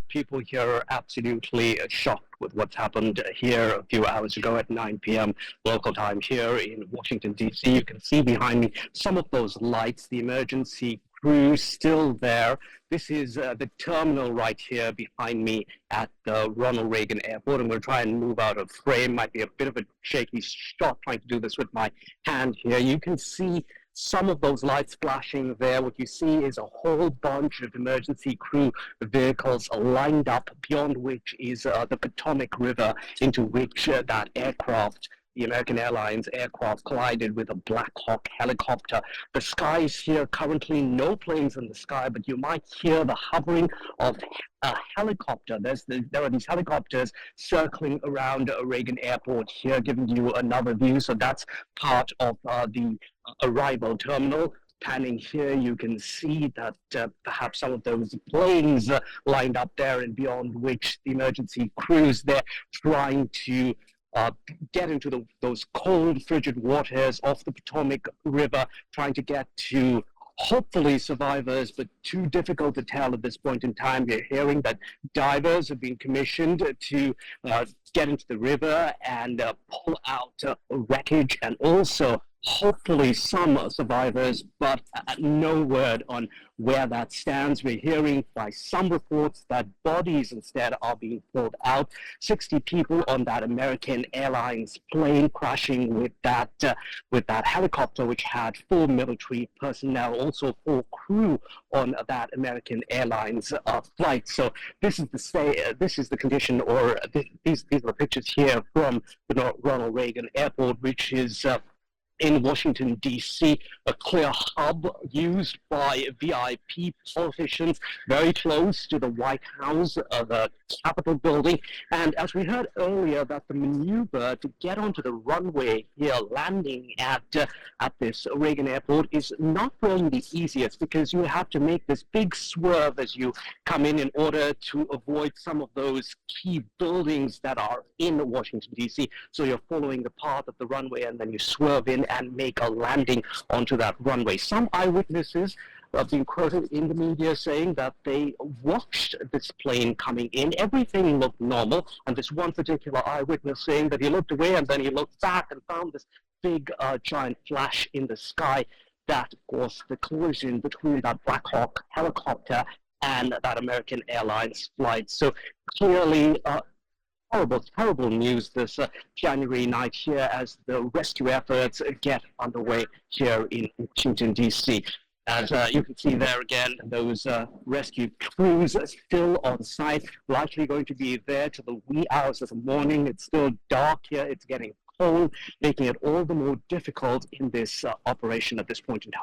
people here are absolutely shocked with what's happened here a few hours ago at 9 p.m. local time here in Washington, D.C. You can see behind me some of those lights, the emergency crew still there. This is the terminal right here behind me at the Ronald Reagan Airport. I'm going to try and move out of frame. Might be a bit of a shaky shot trying to do this with my hand here. You can see some of those lights flashing there. What you see is a whole bunch of emergency crew vehicles lined up, beyond which is the Potomac River, into which that aircraft, the American Airlines aircraft, collided with a Black Hawk helicopter. The skies here, currently no planes in the sky, but you might hear the hovering of a helicopter. There are these helicopters circling around Reagan Airport here, giving you another view. So that's part of the arrival terminal. Panning here, you can see that perhaps some of those planes lined up there, and beyond which the emergency crews, they're trying to get into those cold, frigid waters off the Potomac River, trying to get to hopefully survivors, but too difficult to tell at this point in time. We're hearing that divers have been commissioned to get into the river and pull out wreckage, and also hopefully some survivors, but no word on where that stands. We're hearing by some reports that bodies instead are being pulled out. 60 people on that American Airlines plane crashing with that helicopter, which had 4 military personnel, also 4 crew on that American Airlines flight. So this is the condition, or these are the pictures here from the Ronald Reagan Airport, which is in Washington, D.C., a clear hub used by VIP politicians, very close to the White House, the Capitol building. And as we heard earlier, that the maneuver to get onto the runway here, landing at this Reagan Airport, is not really the easiest, because you have to make this big swerve as you come in order to avoid some of those key buildings that are in Washington, D.C. So you're following the path of the runway, and then you swerve in and make a landing onto that runway. Some eyewitnesses have been quoted in the media saying that they watched this plane coming in. Everything looked normal, and this one particular eyewitness saying that he looked away and then he looked back and found this big giant flash in the sky. That, of course, the collision between that Black Hawk helicopter and that American Airlines flight. So clearly, terrible news this January night here, as the rescue efforts get underway here in Washington, D.C. As you can see there again, those rescue crews are still on site, likely going to be there till the wee hours of the morning. It's still dark here. It's getting cold, making it all the more difficult in this operation at this point in time.